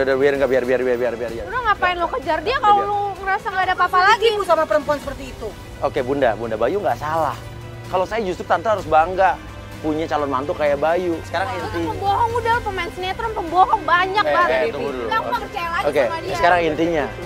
udah, biar enggak, biar. Udah ngapain lo kejar dia kalau lo ngerasa nggak ada apa-apa lagi? Ibu sama perempuan seperti itu. Oke, Bunda Bayu nggak salah. Kalau saya justru tante harus bangga punya calon mantu kayak Bayu. Sekarang Lo tuh pembohong, udah pemain sinetron pembohong banyak banget. tunggu dulu. Kamu nggak percaya lagi Oke, sama dia. sekarang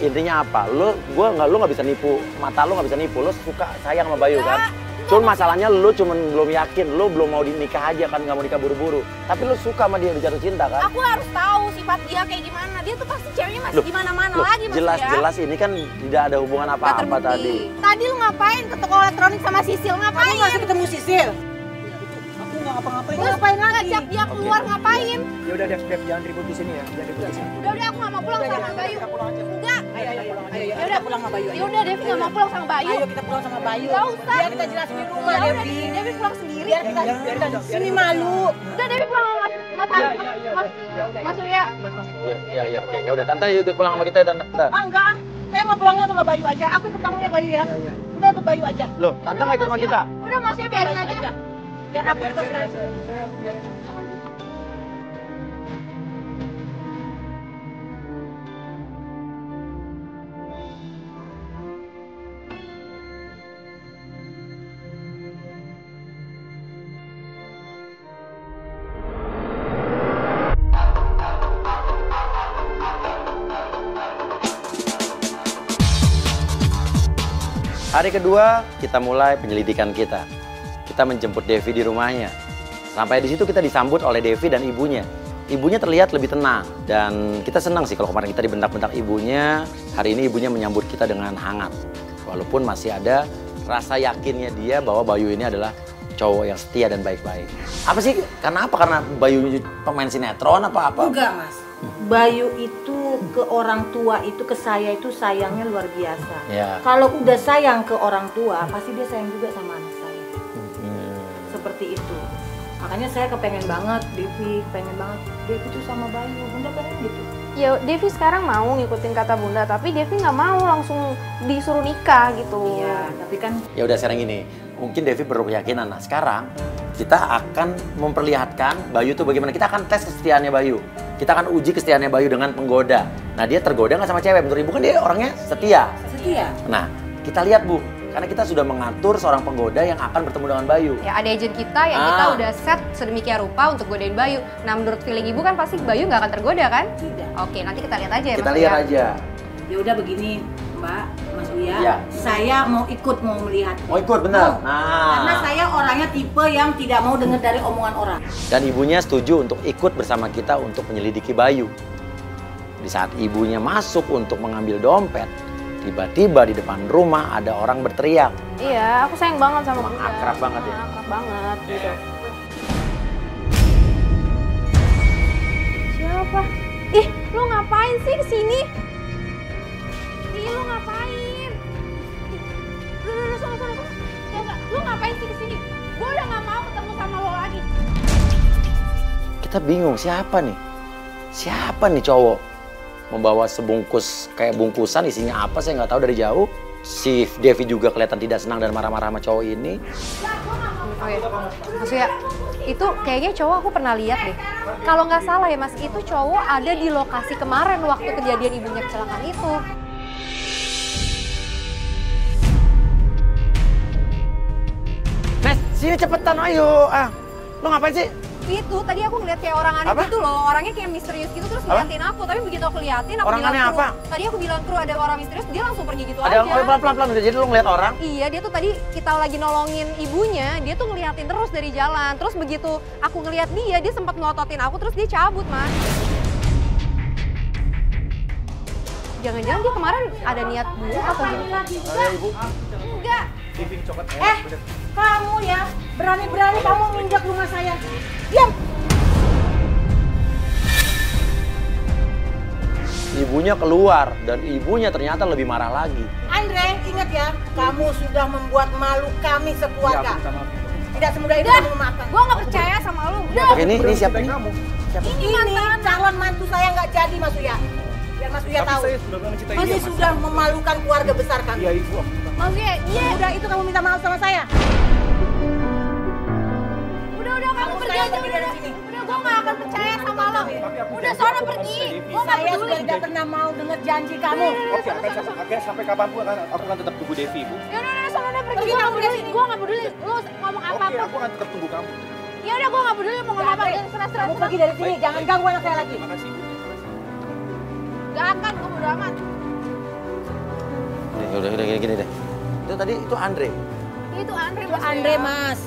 intinya apa? Lo nggak bisa nipu, mata lo nggak bisa nipu. Lo suka sayang sama Bayu kan? Cuma masalahnya lo belum yakin, lo belum mau nikah aja kan, nggak mau nikah buru-buru. Tapi lo suka sama dia, jatuh cinta kan? Aku harus tahu sifat dia kayak gimana. Dia tuh pasti ceweknya masih di mana-mana lagi mas. Jelas ini kan tidak ada hubungan apa-apa tadi. Tadi lu ngapain ke toko elektronik sama Sisil? Ngapain? Kamu masih ketemu Sisil? Aku nggak ngapa-ngapain. Ngapain lagi? Ngajak dia keluar ngapain? Ya udah Dev, jangan ribut di sini ya. Jangan ribut di sini. Udah aku nggak mau pulang sama Bayu. Enggak. Ayo, kita pulang sama Bayu. Ya udah Devi nggak mau pulang sama Bayu. Ayo kita pulang sama Bayu. Nggak usah. Biar kita jelasin di rumah, Ya udah Devi. Devi pulang sendiri. Biar kita sini malu. Udah Devi pulang sama Mas Surya. Iya, oke. Ya udah, tante yuk pulang sama kita ya, tante. Enggak. Saya mau pulangnya sama Bayu aja. Aku ikut kamu ya Bayu ya. Udah ikut Bayu aja. Loh, tante nggak ikut sama kita? Udah Mas Surya biarin aja. Biar aku ikut. Hari kedua, kita mulai penyelidikan kita. Kita menjemput Devi di rumahnya. Sampai di situ kita disambut oleh Devi dan ibunya. Ibunya terlihat lebih tenang. Dan kita senang sih kalau kemarin kita dibentak-bentak ibunya. Hari ini ibunya menyambut kita dengan hangat. Walaupun masih ada rasa yakinnya dia bahwa Bayu ini adalah cowok yang setia dan baik-baik. Apa sih? Karena apa? Karena Bayu pemain sinetron apa-apa? Enggak, Mas. Bayu itu ke orang tua itu, ke saya itu sayangnya luar biasa. Ya. Kalau udah sayang ke orang tua, pasti dia sayang juga sama anak saya. Seperti itu. Makanya saya kepengen banget, Devi tuh sama Bayu. Bunda pengen gitu. Ya Devi sekarang mau ngikutin kata Bunda, tapi Devi nggak mau langsung disuruh nikah gitu. Iya, tapi kan Ya udah sekarang gini, mungkin Devi perlu keyakinan. Nah sekarang kita akan memperlihatkan Bayu tuh bagaimana. Kita akan tes kesetiaannya Bayu. Kita akan uji kesetiaannya Bayu dengan penggoda. Nah dia tergoda nggak sama cewek? Menurut ibu kan dia orangnya setia. setia. Nah kita lihat Bu, karena kita sudah mengatur seorang penggoda yang akan bertemu dengan Bayu. Ya ada agent kita yang kita udah set sedemikian rupa untuk godain Bayu. Nah menurut feeling ibu kan pasti Bayu nggak akan tergoda kan? Tidak. Oke nanti kita lihat aja ya Kita Mas lihat Uya. aja. Ya udah begini, Mbak, Mas Uya. Ya. Saya mau melihat. Mau ikut benar? Karena saya orangnya tipe yang tidak mau dengar dari omongan orang. Dan ibunya setuju untuk ikut bersama kita untuk menyelidiki Bayu. Di saat ibunya masuk untuk mengambil dompet, tiba-tiba di depan rumah ada orang berteriak. Iya, aku sayang banget sama Bunda. Akrab banget ya? Akrab banget gitu. Siapa? Ih, lu ngapain sih kesini? Ih, lu ngapain? Udah, sana. Ya, lu ngapain sih kesini? Gue udah gak mau ketemu sama lo lagi. Kita bingung siapa nih? Siapa nih cowok? Membawa sebungkus kayak bungkusan isinya apa saya nggak tahu dari jauh. Si Devi juga kelihatan tidak senang dan marah-marah sama cowok ini. Oke, Mas Uya, itu kayaknya cowok aku pernah lihat deh. Kalau nggak salah ya Mas, itu cowok ada di lokasi kemarin waktu kejadian ibunya kecelakaan itu. Nes, sini cepetan ayo. Lo ngapain sih? Itu tadi aku ngeliat kayak orang aneh Apa? gitu loh, orangnya kayak misterius gitu terus ngeliatin aku. Tapi begitu aku liatin, aku Orang bilang aneh kru. apa? Tadi aku bilang kru ada orang misterius, dia langsung pergi gitu Ada aja. pelan-pelan udah jadi lo ngeliat orang. Iya, dia tuh tadi kita lagi nolongin ibunya, dia tuh ngeliatin terus dari jalan. Terus begitu aku ngeliat dia sempat melototin aku, terus dia cabut, Mas. Jangan-jangan dia kemarin ada niat buruk atau gimana? Ibu. Enggak. Kamu ya, berani-berani kamu nginjak rumah saya. Diam! Ibunya keluar dan ibunya ternyata lebih marah lagi. Andre, ingat ya, kamu sudah membuat malu kami sekeluarga. Tidak semudah itu kamu memaafkan. Gue gak percaya sama lu. Udah. Oke, ini siapa nih? Ini calon mantu saya nggak jadi, Mas Uya. Biar Mas Uya tahu. Ini sudah memalukan keluarga besar kami. Iya ibu. Mas Uya, udah itu kamu minta maaf sama saya. Udah kamu pergi aja. Pergi dari sini. Udah gue nggak akan percaya sama lo. Udah sono pergi. Gue nggak Saya peduli. sudah tidak pernah mau dengar janji kamu. Oke, sampai kapanpun aku akan tetap tunggu Devi, Bu. Ya udah sono pergi. Pergi Gue nggak kamu dari peduli. sini. Gue nggak peduli. Lo ngomong Oke, apapun. aku akan tetap tunggu kamu. Ya udah gue nggak peduli mau ngomong apa. Jangan, Serah. Kamu pergi dari sini, jangan ganggu anak saya lagi. Terima kasih, Bu. Gak akan, gue bodo amat. Udah gini deh. Itu Andre. Itu Andre, Itu Andre, Mas.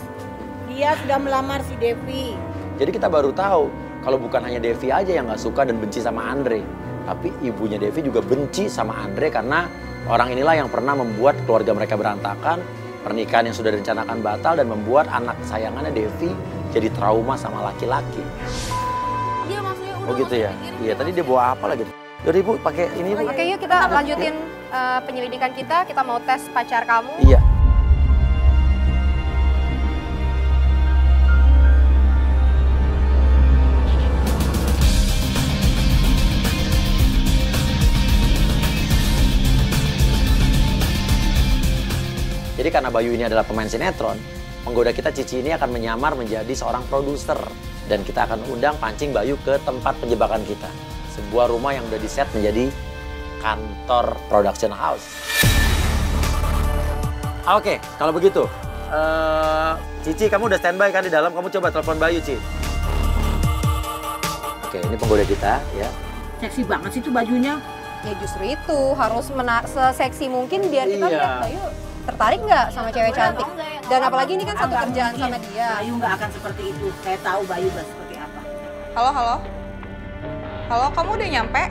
Dia sudah melamar si Devi. Jadi kita baru tahu kalau bukan hanya Devi aja yang nggak suka dan benci sama Andre, tapi ibunya Devi juga benci sama Andre karena orang inilah yang pernah membuat keluarga mereka berantakan, pernikahan yang sudah direncanakan batal dan membuat anak sayangannya Devi jadi trauma sama laki-laki. Iya maksudnya udah. Oh gitu ya? Iya tadi dia bawa apa lagi? Yaudah Ibu pakai ini Ibu. Oke yuk kita lanjutin penyelidikan kita mau tes pacar kamu. Iya. Jadi karena Bayu ini adalah pemain sinetron, penggoda kita Cici ini akan menyamar menjadi seorang produser. Dan kita akan undang pancing Bayu ke tempat penjebakan kita. Sebuah rumah yang udah di-set menjadi kantor production house. Oke, kalau begitu, Cici kamu udah standby kan di dalam, kamu coba telepon Bayu, Ci. Oke, ini penggoda kita ya. Seksi banget sih itu bajunya. Ya justru itu harus seseksi mungkin biar kita Iya. lihat Bayu tertarik nggak sama cewek cantik. Dan apalagi ini kan satu kerjaan sama dia. Bayu nggak akan seperti itu. Saya tahu Bayu nggak seperti apa. Halo? Halo, kamu udah nyampe?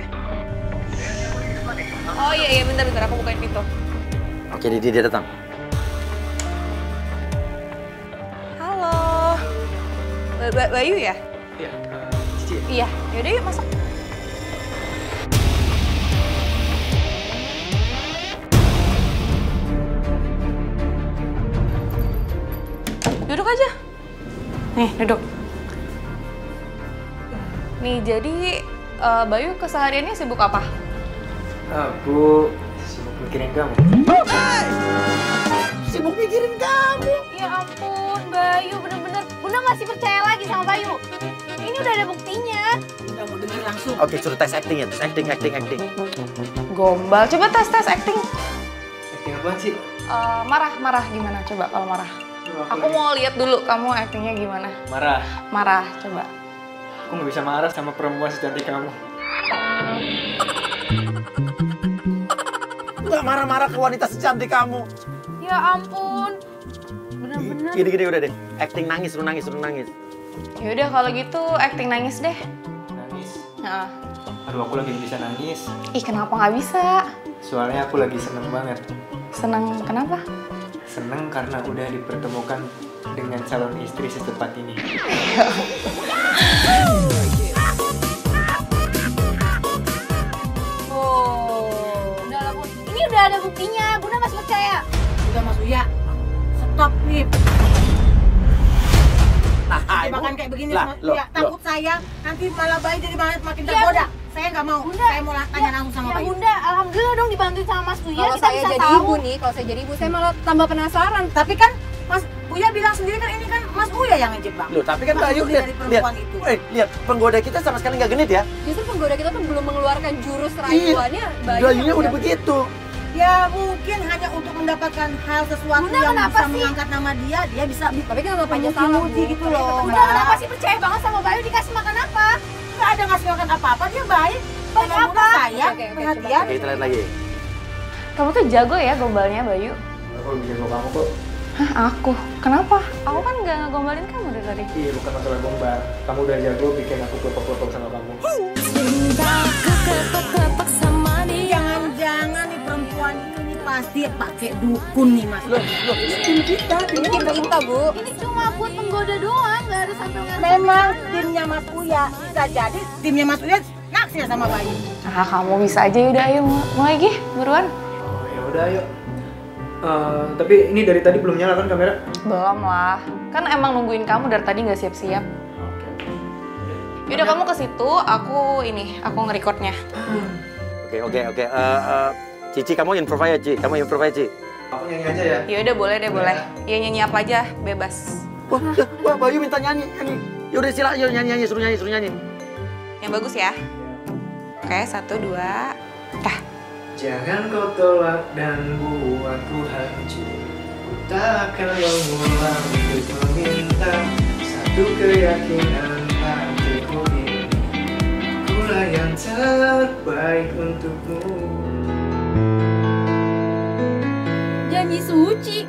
Oh iya, bentar, aku bukain pintu. Oke, dia datang. Halo. Bayu ya? Iya, Cici. Iya, yaudah yuk masuk. Duduk aja. Nih, duduk. Nih, jadi Bayu kesehariannya sibuk apa? Aku sibuk mikirin kamu. Sibuk mikirin kamu. Ya ampun, Bayu bener-bener. Bunda masih percaya lagi sama Bayu. Ini udah ada buktinya. Udah mau dengar langsung. Oke, suruh tes acting ya, tes acting. Gombal. Coba tes acting. Acting apaan sih? Marah gimana? Coba kalau marah. Aku mau lihat dulu kamu actingnya gimana. Marah, coba. Aku nggak bisa marah sama perempuan secantik kamu. Nggak marah-marah ke wanita secantik kamu. Ya ampun. Bener-bener. Gini udah deh. Acting nangis, suruh nangis. Yaudah kalau gitu acting nangis deh. Nangis? Nah. Aduh, aku lagi bisa nangis. Ih, kenapa nggak bisa? Soalnya aku lagi seneng banget. Senang kenapa? Seneng karena udah dipertemukan dengan calon istri secepat ini. Oh. Udah lah, Bun. Ini udah ada buktinya. Bunda masih percaya. Udah Mas Uya. Stop nih. Nah, Makan kayak begini Lah, Mas loh, Uya. Takut saya nanti malah Bayu jadi makin tergoda. Saya nggak mau. Saya mau tanya langsung sama Ya Bayu. Bunda, alhamdulillah dong dibantuin sama Mas Uya. Kalau Kita saya bisa jadi tahu. ibu nih, kalau saya jadi ibu saya malah tambah penasaran. Tapi kan Mas Uya bilang sendiri kan ini kan Mas Uya yang ngejebak. Loh, tapi kan Mas Bayu Uya lihat, dari perempuan itu. lihat penggoda kita sama sekali nggak genit ya. Justru penggoda kita tuh belum mengeluarkan jurus rayuannya. Bayunya udah begitu. Ya mungkin hanya untuk mendapatkan hal sesuatu Bunda, yang kenapa bisa sih? mengangkat nama dia bisa Tapi kan kalau panjang salah, muji gitu loh. Bunda kenapa sih percaya banget sama Bayu? Dikasih makan apa? Nggak ada ngasih makan apa-apa, dia baik. Baik Sama Bunda apa? sayang, Oke, perhatian. Oke, kita lihat lagi. Kamu tuh jago ya gombalnya, Bayu. Aku lebih jago kamu kok. Hah, aku? Kenapa? Aku kan nggak ngegombalin kamu dari tadi. Iya, bukan masalah gombal. Kamu udah jago bikin aku kelepek-kelepek sama kamu. Jangan-jangan nih perempuan ini pasti pakai dukun nih Mas. Tim kita, Ini kita, Bu. Ini cuma buat penggoda doang, nggak harus sampai ngasih. memang timnya Mas Uya. Bisa jadi timnya Mas Uya naksir sama Bayu. Ah, kamu bisa aja. Udah, ayo mulai Gih, buruan. Oh, ya udah, ayo. Tapi ini dari tadi belum nyala kan kamera? Belum lah. Kan emang nungguin kamu dari tadi nggak siap-siap. Oke. Yaudah kamu ke situ, aku nge-recordnya. Oke. Cici, kamu improve aja, Ci. Aku nyanyi aja ya. Yaudah boleh deh, boleh. Ya nyanyi apa aja, bebas. Wah, Bayu minta nyanyi. Yaudah silakan, yuk nyanyi, suruh nyanyi. Yang bagus ya. Oke, 1, 2, dah. Jangan kau tolak dan buatku hancur. Ku tak akan mengulang untuk meminta satu keyakinan hatiku ini. Akulah yang terbaik untukmu. Janji suci.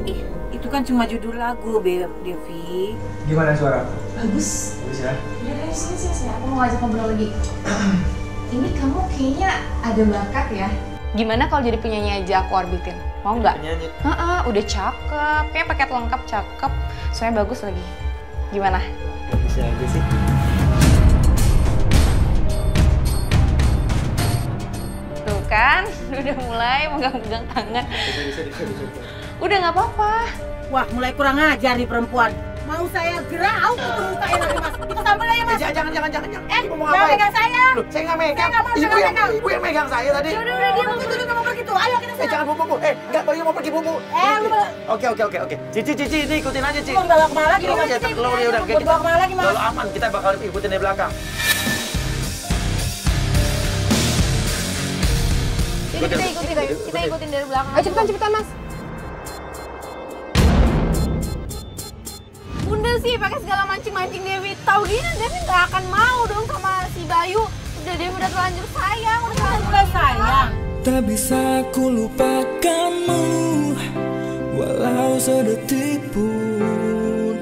Ih, itu kan cuma judul lagu, Devi. Gimana suara? Bagus. Bagus ya? Ya, sini. Aku mau ngajak ngobrol lagi. Ini kamu kayaknya ada bakat ya? Gimana kalau jadi penyanyi aja aku orbitin? Mau nggak? Penyanyi. Udah cakep. Kayaknya paket lengkap cakep. Soalnya bagus lagi. Gimana? Bagus aja sih. Tuh kan, udah mulai megang-megang tangan. Bisa. Udah nggak apa-apa. Wah, mulai kurang ajar nih perempuan. Mau saya gerau ke mukain lagi, Mas. Kita sambal aja, Mas. Jangan. Ibu mau Jangan ngapain? pegang saya. Loh, saya nggak megang. Saya nggak mau, saya nggak megang. Ibu yang megang saya tadi. Udah, dia mau pergi tuh. Ayo kita sana. Jangan Bu. Enggak, Bayu mau pergi Bu. Lu malah. Oke. Cici, ini ikutin aja, Ci. Mau dibawa kemana lagi? Keluar aja, keluar ya udah. Mau dibawa kemana lagi, Mas? Kalau aman, kita bakal ikutin dari belakang. Jadi kita ikutin dari belakang. Ayo cepetan Mas. Bunda sih pakai segala mancing Devi. Tahu gini Devi nggak akan mau dong sama si Bayu. Udah Devi udah terlanjur sayang, sayang. Tak bisa ku lupakanmu walau sedetik pun.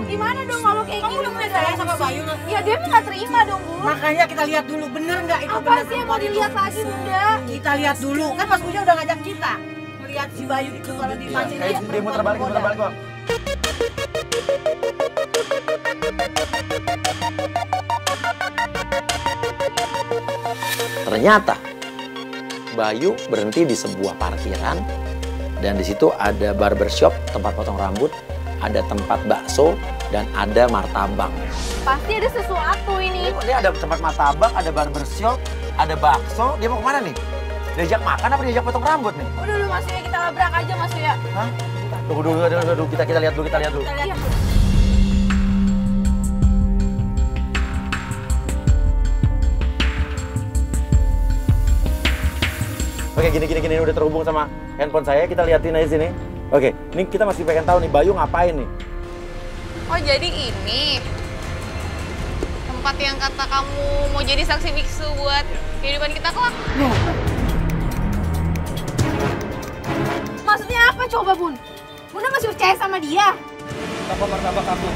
Gimana dong kalau kayak Kamu gini? udah mulai sayang sama Bayu? Ya Devi nggak terima dong Bu. Makanya kita lihat dulu, bener nggak itu Apa bener sih yang mau perempuan itu? dilihat lagi Bunda? Kita lihat dulu, kan Mas Puja udah ngajak kita melihat si Bayu itu kalau di mancing Dia muter balik, Bang. Ternyata Bayu berhenti di sebuah parkiran dan di situ ada barbershop, tempat potong rambut, ada tempat bakso dan ada martabak. Pasti ada sesuatu ini. Dia ada tempat martabak, ada barbershop, ada bakso. Dia mau kemana nih? Diajak makan apa diajak potong rambut nih? Udah dulu Mas Uya, kita labrak aja Mas Uya. Hah? Tunggu, kita lihat dulu. Iya. Oke, gini udah terhubung sama handphone saya, kita liatin aja sini. Oke, ini kita masih pengen tahu nih Bayu ngapain nih? Oh jadi ini tempat yang kata kamu mau jadi saksi biksu buat kehidupan kita kelak? Maksudnya apa coba Bun? Bunda masih percaya sama dia? Apa martabak aku?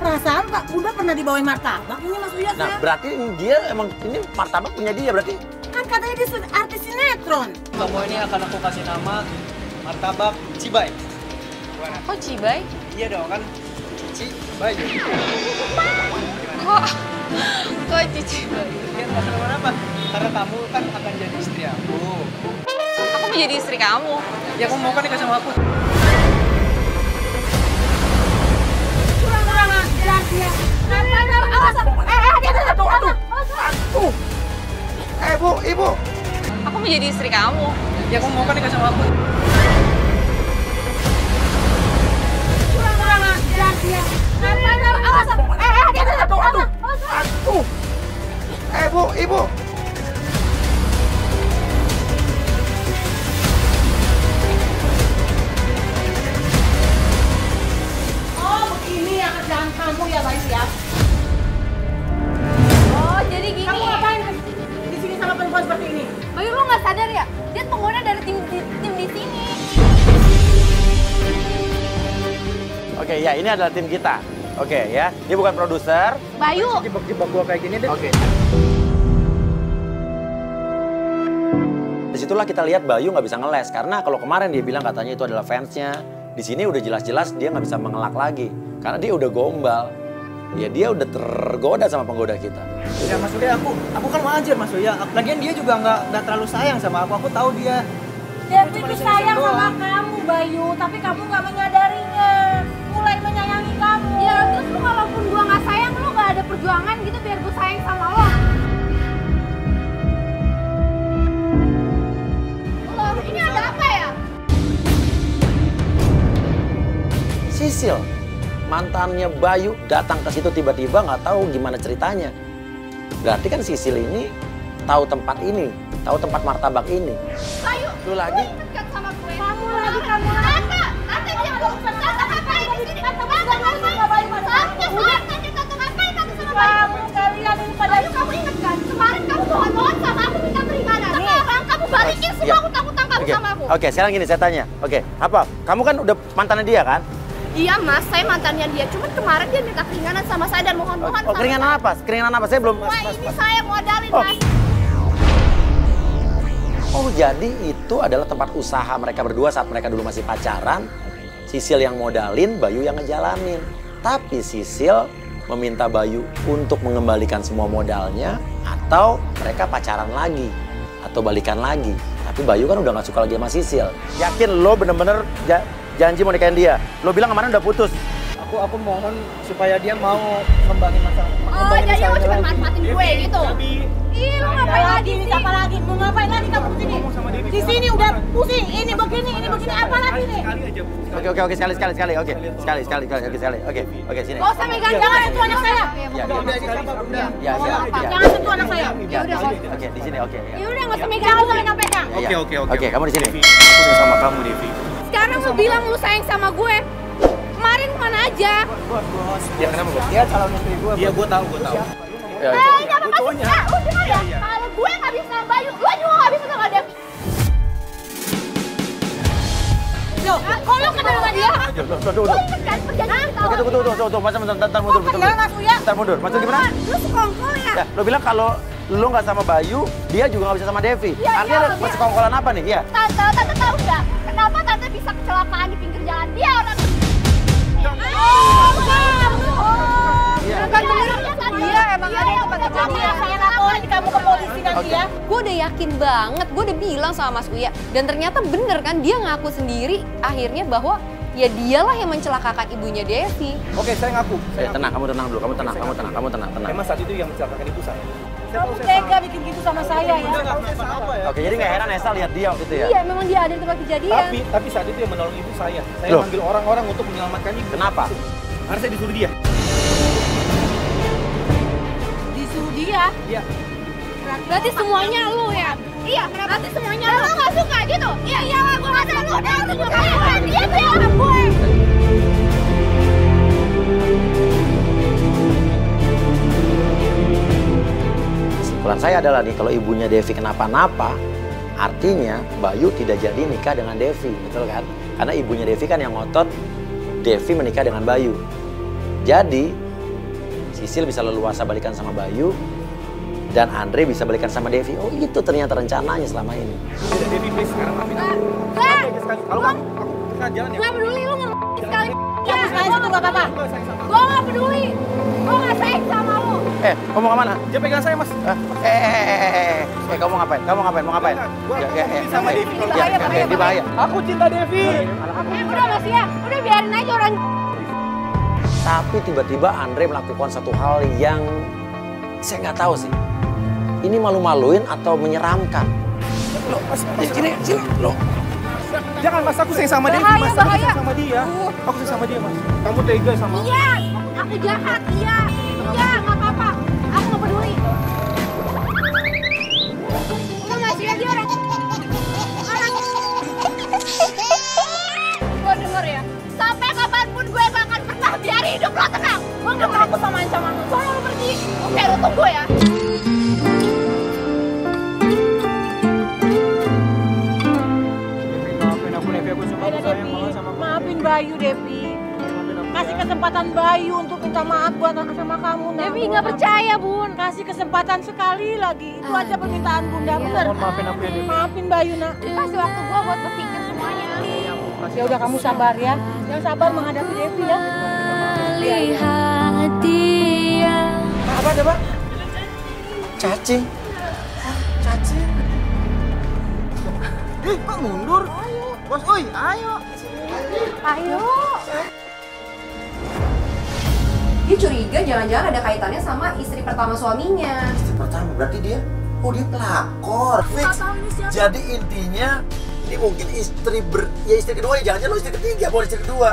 Perasaan Pak Bunda pernah dibawain martabak ini Mas Uya. Nah, berarti dia emang ini martabak punya dia berarti? Kan katanya dia artis sinetron. Kamu ini akan aku kasih nama martabak Cibai. Kok Cibai? Iya dong kan, Cibai. Kok Cici? Iya nggak kenapa-napa, karena kamu kan akan jadi istri aku. Aku mau jadi istri kamu. Ya kamu mau kan nikah sama aku? Kurang ajar dia. Awas! Aduh! Ibu! Aku mau jadi istri kamu. Ya kamu mau kan nikah sama aku? Kurang ajar dia. Awas! Aduh! Ibu! Oh begini ya kerjaan kamu ya Bayu ya. Oh jadi gini. Kamu ngapain di sini sama perempuan seperti ini? Bayu lu nggak sadar ya? Dia pengguna dari tim di sini. Oke, ya ini adalah tim kita. Oke ya, dia bukan produser. Bayu. Jebak-jebak gua kayak gini deh. Oke. Disitulah kita lihat Bayu nggak bisa ngeles karena kalau kemarin dia bilang katanya itu adalah fansnya. Di sini udah jelas-jelas dia nggak bisa mengelak lagi karena dia udah gombal. Ya dia udah tergoda sama penggoda kita. Ya Mas Uya, aku kan wajar Mas Uya. Lagian dia juga nggak terlalu sayang sama aku tahu dia. Devi itu sayang sama kamu Bayu, tapi kamu nggak menyadarinya. Mulai menyayangi kamu. Ya terus lu walaupun gua nggak sayang, lu nggak ada perjuangan gitu biar gua sayang sama lo. Loh, ini ada apa ya? Sisil, mantannya Bayu, datang ke situ tiba-tiba nggak tahu gimana ceritanya. Berarti kan Sisil ini tahu tempat ini, tahu tempat martabak ini. Bayu, Lu lagi? dekat sama gue. Kamu lagi. Tante dia mau tante ngapain di sini? Tante ngapain sama Bayu? Tante ngapain tante sama Bayu? Kamu kalian ini pada Kamu ingat kan? Kemarin kamu mohon-mohon sama aku minta keringanan. Sekarang kamu balikin semua utang-utang kamu sama aku. Oke, sekarang gini saya tanya. Oke, apa? Kamu kan udah mantannya dia kan? Iya mas, saya mantannya dia. Cuman kemarin dia minta keringanan sama saya dan mohon-mohon Oh, keringanan apa? Keringanan apa? Saya belum... Wah ini saya modalin Oh. mas. Oh, jadi itu adalah tempat usaha mereka berdua saat mereka dulu masih pacaran. Sisil yang modalin, Bayu yang ngejalanin. Tapi Sisil meminta Bayu untuk mengembalikan semua modalnya atau mereka pacaran lagi atau balikan lagi. Tapi Bayu kan udah gak suka lagi sama Sisil. Yakin lo bener-bener janji mau nikahin dia? Lo bilang kemarin udah putus. Aku mohon supaya dia mau ngembangin masalah. Oh jadi lu cuma manfaatin gue gitu? Ih lu ngapain lagi ini sih? apa lagi? Mau ngapain lagi kamu di sini? Di sini udah pusing. Ini begini apa lagi nih? Oke, sekali. Oke, sekali. Oke, sini. Gak usah megang, Jangan sentuh anak saya. Ya. Jangan sentuh anak saya. Ya, oke, di sini, oke. Ya udah gak usah megang, gak usah megang-pegang. Oke, kamu di sini. Aku sayang sama kamu, Devi. Sekarang lu bilang lu sayang sama gue. Kemarin kemana aja? Ya kenapa, Bos? Dia calon istri gue. Iya, gue tahu. Ya, Ini apa maksudnya? Udah ya, kalau gue gak bisa sama Bayu, lu juga gak bisa sama Devi. Loh, kok lu kenal sama dia? Tunggu. Lu inget kan perjanjian kita Oke, tunggu. Masa bentar mundur, betul. Kenal Mas Uya? Bentar mundur. Maksud gimana? Lu sekongkol ya? Ya, lo bilang kalau lo nggak sama Bayu, dia juga nggak bisa sama Devi. Iya, Artinya iya. masih kongkolan apa nih? Iya. Tante tahu nggak? Kenapa tante bisa kecelakaan di pinggir jalan? Dia orang... Iya, emang ada tempat kejadian. Saya laporin kamu ke polisi nanti ya. Gue udah yakin banget, gue udah bilang sama Mas Uya. Dan ternyata bener kan, dia ngaku sendiri akhirnya bahwa ya dialah yang mencelakakan ibunya Devi. Oke, saya ngaku. Tenang, kamu tenang dulu. Kamu tenang. Emang saat itu yang mencelakakan ibu saya. Kamu tega bikin gitu sama saya ya. Oke, jadi nggak heran Esa lihat dia waktu itu ya? Iya, memang dia ada di tempat kejadian. Tapi saat itu yang menolong ibu saya. Saya Loh. manggil orang-orang untuk menyelamatkan ibu. Kenapa? Karena saya disuruh dia. Disuruh dia. Iya. Berarti semuanya lu ya? Iya, berarti semuanya lu gak suka gitu? Iya, lah, gue gak suka. Udah, lu juga kayak dia tuh yang sama gue. Kesimpulan saya adalah nih, kalau ibunya Devi kenapa-napa, artinya Bayu tidak jadi nikah dengan Devi, betul kan? Karena ibunya Devi kan yang ngotot Devi menikah dengan Bayu. Jadi, Sisil bisa leluasa balikan sama Bayu, dan Andre bisa balikan sama Devi. Oh, itu ternyata rencananya selama ini. Udah, Devi, please, sekarang maafin aku. Lah, Kalau aku kita jalan ya. gak peduli lu ngomong sekali. Kamu sekali itu gak apa-apa. Gue gak peduli. Gue gak sayang sama lu. Kamu kemana? Dia pegang saya, Mas. Kamu ngapain? Mau ngapain? Gua sama Devi. Di bahaya. Aku cinta Devi. Udah Mas ya, udah biarin aja orang. Tapi tiba-tiba Andre melakukan satu hal yang saya nggak tahu sih. Ini malu-maluin atau menyeramkan? Loh, Mas, sini, loh. Jangan, Mas, aku sayang sama Devi, Mas. Aku sayang sama dia. Aku sayang sama dia, Mas. Kamu tega sama aku. Iya, aku jahat, iya. Iya, gak apa-apa. Aku gak peduli. Udah Mas ya, dia orang. Gue denger ya, sampai kapanpun gue gak akan pernah biarin hidup lo tenang. Gue gak takut sama ancaman lo, soalnya lo pergi. Oke, lo tunggu ya. Maafin aku, Devi. Aku suka sayang banget sama kamu. Maafin Bayu, Devi. Kasih kesempatan Bayu untuk minta maaf buat sama kamu. Devi gak percaya, Bun. Kasih kesempatan sekali lagi. Itu aja permintaan Bunda, bener. Mohon maafin aku ya, Devi. Maafin Bayu, nak. Kasih waktu gue buat berpikir semuanya. Ya udah kamu sabar ya. Yang sabar menghadapi Devi ya. Lihat dia. Apa ada, Pak? Cacing. Cacing. Kok mundur? Bos, oi, ayo. Ayo. Dia curiga jangan-jangan ada kaitannya sama istri pertama suaminya. Istri pertama berarti dia pelakor. Fix. Jadi intinya ini mungkin istri kedua ya, jangan-jangan lo istri ketiga, bukan istri kedua.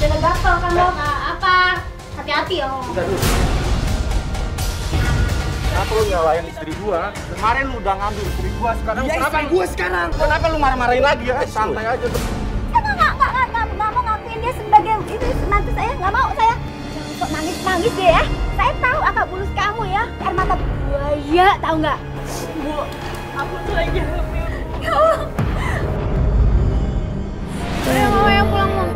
Jangan gatel kan lo. Apa? Hati-hati ya. Udah dulu. Kenapa lu nyalain istri gua? Kemarin lu udah ngambil istri gua, sekarang kenapa gua sekarang? Kenapa lu marah-marahin lagi ya? Santai aja. Saya nggak mau ngakuin dia sebagai itu mantu saya. Nggak mau saya. Jangan sok nangis deh ya. Saya tahu akak bulus kamu ya. Air mata buaya, tahu nggak? Bu, aku tuh lagi hamil. Ya Allah. Udah mau ya pulang mau.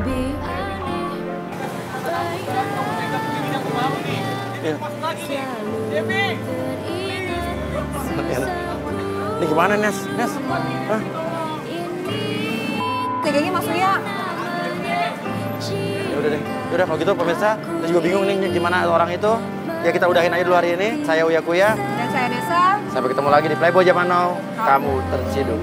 Ini gimana, Nes? Nes? Hah? Teganya Mas Surya. Ya udah deh. Yaudah kalau gitu pemirsa, saya juga bingung nih gimana orang itu. Ya kita udahin aja dulu hari ini. Saya Uya Kuya. Dan saya Nesa. Sampai ketemu lagi di Playboy Zaman Now. Kamu terciduk.